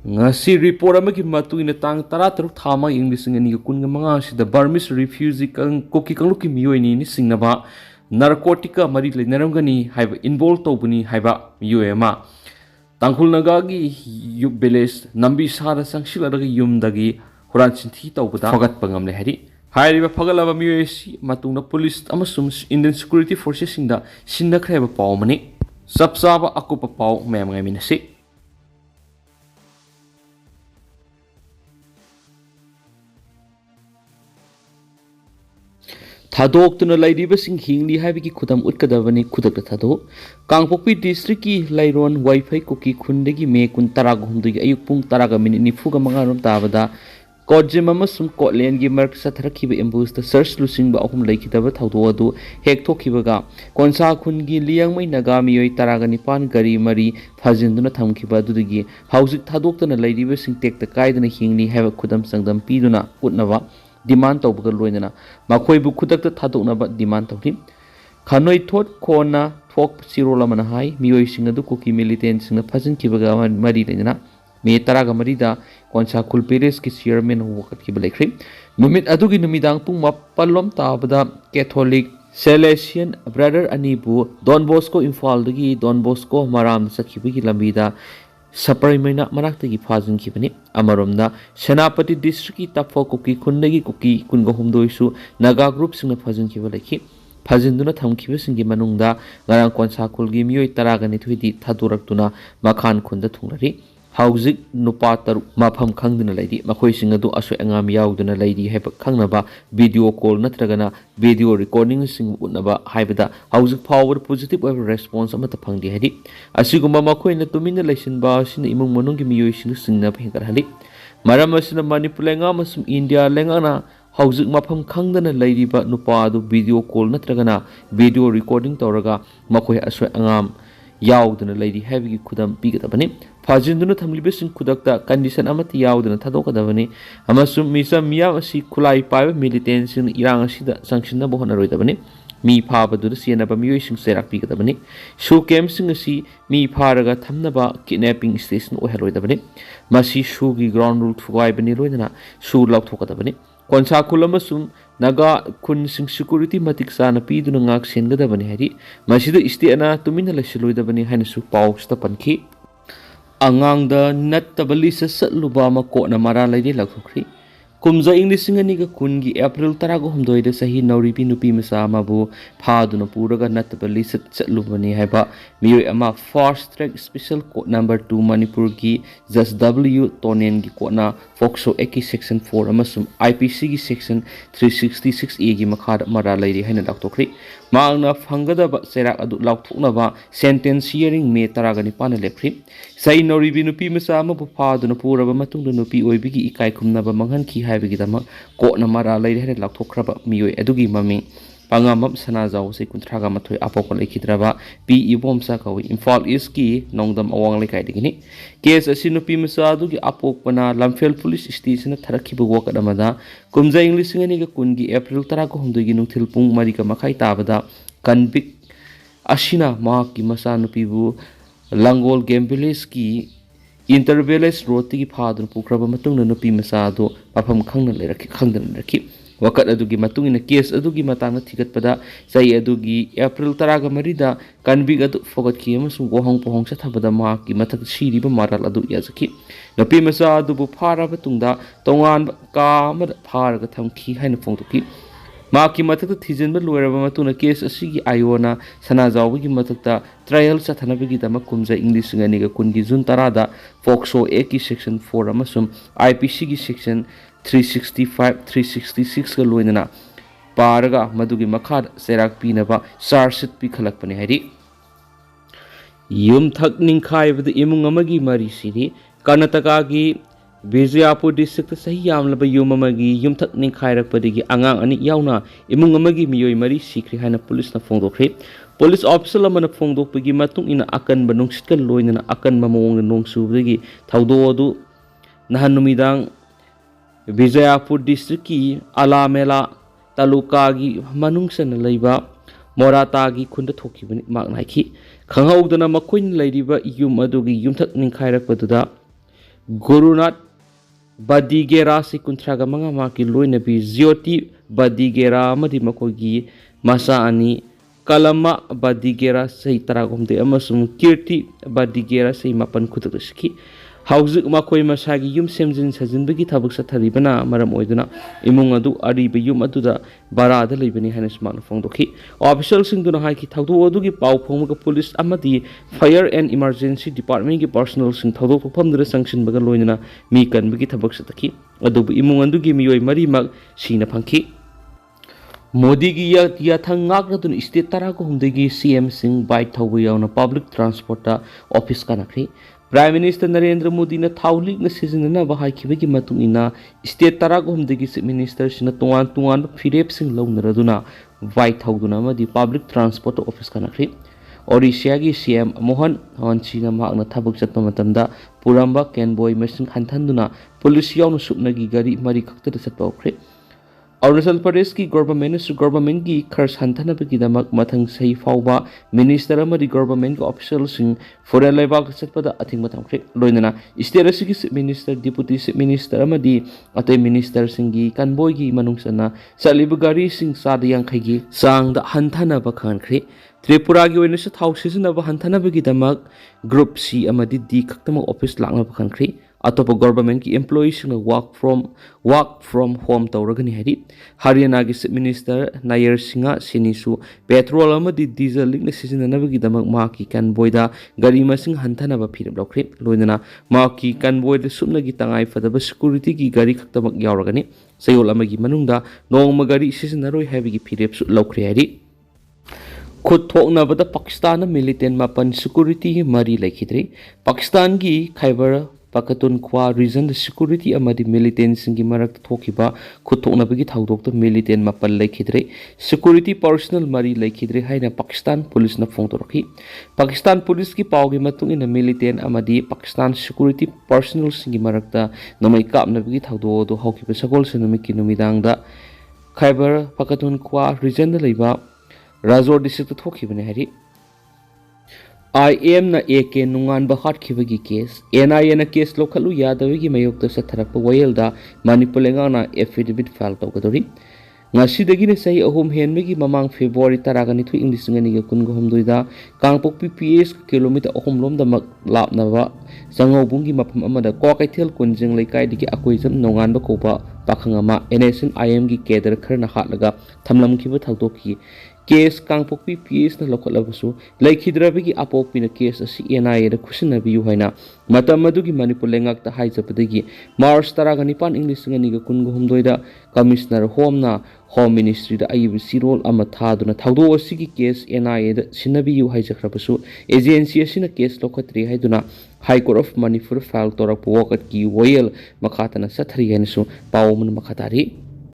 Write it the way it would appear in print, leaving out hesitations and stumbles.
ngasi report amagi matuina tang 13 thama English ni kunga sida Burmese refugee koki kangluki miyoi ni singnaba narcotica mari lenaramgani haiba involve tobuni haiba miyoi ma tangkhul nagagi yub village nambi sara sangsilaraga yumdagi huran chinthi tobada fagat pangam le hari hairiba fagalaba miyoi si matungna police amasum Indian security forces singda sinnakreba pawmani sapsaba akupa paw mayam ngai minasi थादोक्तुना लाइरिबसिंग हिंगली हाइबगी खुदम उटकदबनी खुदक थादो Kangpokpi district की लाइरोन wifi cookie खुंदगी मे कुन तराग हुमदगी अयुक पुंग तराग minute निफुगा मंगारम ताबदा कोजिम अमसुम कोटलैंड की merc सथरखिबा एम्बुस the search लुसिंग अहुम लैखिदबा थादो अदु हेक थोखिबगा कोनसा खुनगी लियांगमै नगा मियोय तराग निपान गरी मरी फाजिंदुना थमखिबा दुदगी हाउजिक थादोक्तुना लाइरिबसिंग टेक्ता कायदना हिंगली हाइबा खुदम संगदम पीदुना उटनबा demand तौबगा लोइना मखोइबु खुदक्ता थादोकनबा demand तौरि खनोइ thought खोना थोक सिरोलमना हाई मियोइसिंग अदु कुकी मिलिटेंट सिंग फजिनखिबगा मरी लेना मे तरागा मरीदा कोनसा खुल पेरेस की चेयरमैन वकतखिबा लेख्रि नुमित अदुगी नुमिदांग पुंग मपल्लोम ताबदा कैथोलिक सेलेसियन ब्रदर अनीबु डॉन बॉस्को इम्फालदगी डॉन बॉस्को मराम सखिबगी लंबीदा सप्राइमैना मनाक्तगी फाजिनखिबनी अमरोमदा सेनापति डिस्ट्रिक्ट की तफो कुकी खुंदगी कुकी कुनगो हुमदोइसु नागा ग्रुप सिंगना फाजिनखिबा लेखि फाजिनदुना थमखिबसिंगी मनुंगदा ngarang konsakulgi miyoi taragani thuidi thadurактuna makhan khunda thungrari हाउजिक नुपा तरु माफम खंगदुना लैदी मखोइसिंग अदु असोय अंगाम याउदुना लैदी हैब खंगनबा वीडियो कॉल नत्रगना वीडियो रिकॉर्डिंग सिंग उनबा हाइबदा हाउजिक पावर पॉजिटिव ओइब रेस्पॉन्स अमत फंगदी हैदी असिगुमा मखोइना तुमिना लैसिनबा सिन इमुंग मनुंगी मियोइसिंग सिंगना फेंगरहली मरम असिना मणिपुर लेंगा मसुम इंडिया लेंगाना हाउजिक माफम खंगदना लैदिबा नुपा अदु वीडियो कॉल नत्रगना वीडियो रिकॉर्डिंग तौरगा मखोइ असोय अंगाम याउदुना लैदी हैबगी खुदम पीगदबनी फाजिनदुना थमलिबसिंग खुदक्ता कंडीशन अमति याउदुना थादोकदबनी अमसुम मिसा मिया असि खुलाई पाइबा मिलिटेंट सिंग इरांग असिदा संक्षिनना बोहनरोइदबनी मी फाबदुदा सियनबा मियोइसिंग सेराक पीगदबनी शू कैम्प सिंग असि मी फारगा थमनबा किडनैपिंग स्टेशन ओहरोइदबनी मसि शूगी ग्राउंड रूल थुगाइबनी लोइदना शू लौथोकदबनी कोनसा खुलमसुम नागा खुन सिंग सिक्योरिटी मतिक साना पीदुना ngak सेनगदबनी हरि मसिदा स्टेना तुमिना लसिलोइदबनी हाइनसु पाउस्ता पनखि अंगांगदा नत्तबली सत्लुबा मकोना मारा लैदे लखोख्रि कुमजा इंग्लिशिंग अनिगा कुनगी अप्रैल 13 सही नौरिपी नुपी मसा अमाबु फादुना पुरगा नत्तबली सत्लुबनी हाइबा मियोय अमा fast track special code number 2 Manipur की जस्ट डब्ल्यू टोनेन की कोना फोक्सो एक्की सेक्शन 4 अमसुम आईपीसी की सेक्शन 366 ए की मखाद मारा लैदे हाइना लाक्तोख्रि मांगना फंगदबा सेराक अदु लाक्थोकनबा सेंटेंस हियरिंग मे तरागनि पाना लेख्रि सही नौरिबी नुपी मसा अमाबु फादुना पुरबा मतुंग नुपी ओइबिगी इकाय खुमनबा मंगनखि हाइबगिदमा कोना मारा लैदे हाइना लाक्थोख्रबा मियोय अदुगी ममिंग पांगामम सनाजाव से कुंथ्रागा मथोय आपोक लेखिद्रबा पी इबोमसा कवि इम्फाल ईस्ट की नोंगदम अवांग लेकाइदगिनी केस असि नुपी मसा अदुगी आपोकपना लमफेल पुलिस स्टेशन थरखिबु वकदमदा कुमजा इंग्लिशिंगनि ग कुनगी अप्रैल 13 नुथिल पुंग मरिका मखाइ ताबदा कन्विक असिना माकी मसा नुपीबु लंगोल गेम विलेज की इंटरवेलेस रोड की फादुन पुख्रबा मतुंग नुपी मसा दो मफम खंगन लेरखि खंगन लेरखि वकत अदुगी मतुंगिना केस अदुगी मतांग थिगतपदा सही अदुगी अप्रैल 13 कन्विक अदु फोगतखि अमसुं गोहंग पोहंग सथबदा माकी मथक सिरिबा मारल अदु याजखि नुपी मसा अदुबु फाराबा तुंगदा तोंगान का अमद फारगा थमखि हाइना फोंदोखि माकी मथक थिजिनबा लोयरबा मतुंगना केस असिगी आयोना सनाजावगी मथकता ट्रायल सथनबगी दमा कुमजा इंग्लिश ngani कुनगी जून 10 दा फोक्सो ए की सेक्शन 4 अमसुम आईपीसी की सेक्शन 365 366 का लोइना पारगा मदुगी मखाद सेराक पीनबा चार्जशीट पिखलकपने हैरी युमथक निंखाइबद इमुंग अमगी मरी सिरी कर्नाटका की बिजयापुर डिस्ट्रिक्ट सही यामलबा युम अमगी युमथक निंखाइरकपदगी अंगांग अनि याउना इमुंग अमगी मियोय मरी सिख्रि हाइना पुलिसना फोंदोख्रे पुलिस ऑफिसर अमना फोंदोकपगी मतुंग इना अकनबा नुंगसितका लोइना अकनबा मवोंग नोंगसुबदगी थौदो अदु नहन नुमिदांग बिजयापुर डिस्ट्रिक्ट की अलामेला तालुका की मनुंगसन लैबा मोराता की खुंद थोखिबनि मागनाखि खंगौदना मखोइन लैरिबा युम अदुगी युमथक निंखाइरकपदुदा गुरुनाथ बदीगेरा से कुंथ्रागा मंगा माकी लोइनबी ज्योति बदीगेरा अमदी मखोगी मसा अनि कलमा बदीगेरा सही तरागोमदे अमसुम कीर्ति बदीगेरा सही मापन खुदकसकी हाउजिक मखोय मसागी युम सेमजिन सजिनबगी थबक सथरिबना मरम ओइदुना इमुंग अदु अरिबे युम अदुदा बारादा लेबनी हाने स्मार्ट फोंदोखी ऑफिशियल सिंगदुना हाकी थौदो अदुगी पाउ फोंगका पुलिस अमदी फायर एंड इमरजेंसी डिपार्टमेंट की पर्सनल सिंग थौदो फमदुदा संक्शन बगा लोइना मी कनबगी थबक सतकी अदुबु इमुंग अदुगी मियोय मरीमक सीना फंखी मोदी की याथंग गाकदुन स्टेट तराको हुमदेगी सीएम सिंह बाइक थौबु यावना पब्लिक ट्रांसपोर्ट ऑफिस कनखरी प्राइम मिनिस्टर नरेंद्र मोदी ने थाउलिक न सिजनना बहाइखिबगी मतुंगिना स्टेट तरागोमदगी चीफ मिनिस्टर सिना तोंगान तोंगान फिरेप सिंग लौनरदुना वाइट थौदुना मदी पब्लिक ट्रांसपोर्ट ऑफिस कनखरी ओडिशा की सीएम मोहन हंसीना माकना थबक चतप मतमदा पुरंबा कैनबॉय मसिंग हंथनदुना पुलिस यावना सुपनगी गाड़ी मरी खक्तदा चतप औखरे अरुणाचल प्रदेश की गवर्नमेंट की खर्च हंथनबगीदमक मथंग सही फाउबा मिनिस्टर अमदी गवर्नमेंट के ऑफिशियल सिंह फॉरेन लेबाक चतपदा अथिंग थमख्रे लोइनना स्टेट असगी chief minister deputy chief minister अमदी अतै मिनिस्टर सिंगी कन्बोय की मनुंगसना चलिब गाड़ी सिंह चाद यांखैगी चांगदा हंथनब खनख्रे त्रिपुरा की ओइनस थाउ सिजनब हंथनबगीदमक ग्रुप सी अमदी डी खक्तमक ऑफिस लांगब खनख्रे अतोप गवर्नमेंट की एम्प्लॉइज वर्क फ्रॉम होम तौरगनी है हरियाणा की चीफ मिनिस्टर नायर सिंह सिनीसु पेट्रोल अमदी डीजल लिंक सिजननबगीदमक माकी कन्बोयदा गाड़ी मसिंग हंथनब फिरब लौख्रे लोइनना माकी कन्बोयदा सुपनगी तंगाई फदब सिक्योरिटी की गाड़ी खक्तमक यावरगनी सयोल अमगी मनुंगदा नोंगमा गाड़ी सिजनरोय हैबिगी फिरेब लौख्रे है खुद थोकनबद पाकिस्तान मिलिटेंट मापन सिक्योरिटी मरी लेखिद्री पाकिस्तान की खैबर पखतुनख्वा रीजन सिक्योरिटी अमदी मिलिटेंट सिंगी मरक थोखिबा खुथोकनबगी थौदोक मिलिटेंट मापन लेखिद्रे सिक्योरिटी पर्सनल मरी लेखिद्रे हाइना पाकिस्तान पुलिस न फोंदोरखी पाकिस्तान पुलिस की पावगी मतुंगिना मिलिटेंट अमदी पाकिस्तान सिक्योरिटी पर्सनल सिंगी मरकता नमई कापनबगी थौदोदो हौखिबा सगोल सनमिकी नुमिदांगदा खैबर पखतुनख्वा रीजन लेबा राजौर डिस्ट्रिक्ट थोखिबने हरी IAM ना AK नुंगान बहाट खिबगी केस NIA ना केस लोखलु यादवगी मयोक्ता सथरप वयलदा मणिपुर लेंगाना एफिडेविट फाइल तौगदोरी ngasi सही अहुम हेनमेगी ममांग फेब्रुआरी तरागनी थु इंग्लिश ngani कुनगो हमदुइदा कांगपोकपी PS किलोमीटर अहुम लोमदमक लापनबा संगौबुंगी मफम अमदा कोकैथेल कुनजिंग लेकाइदगी अकोइजम नोंगानबा कोबा पाखंग अमा NSN IM की केदर खरना हाटलगा थमलमखिबा थौदोकी केस कांगपोकपी PS न लखलबसु लेखिद्रबगी अपोकपी न केस असि NIA द खुसिनबियु हैना मतम मदुगी मणिपुर लेंगाकता हाइजपदगी मार्च तरागनी पान इंग्लिश ngani कुनगो हमदोइदा कमिश्नर होमना होम मिनिस्ट्री दा अयिब सिरोल अमा थादुना थौदो असिगी केस NIA द सिनबियु हाइजखरबसु एजेंसी असिना केस लोखत्रि हाइदुना high court of Manipur file तोरक वोकट की वोयल मखातना सथरी हैनसु पावमन मखातारी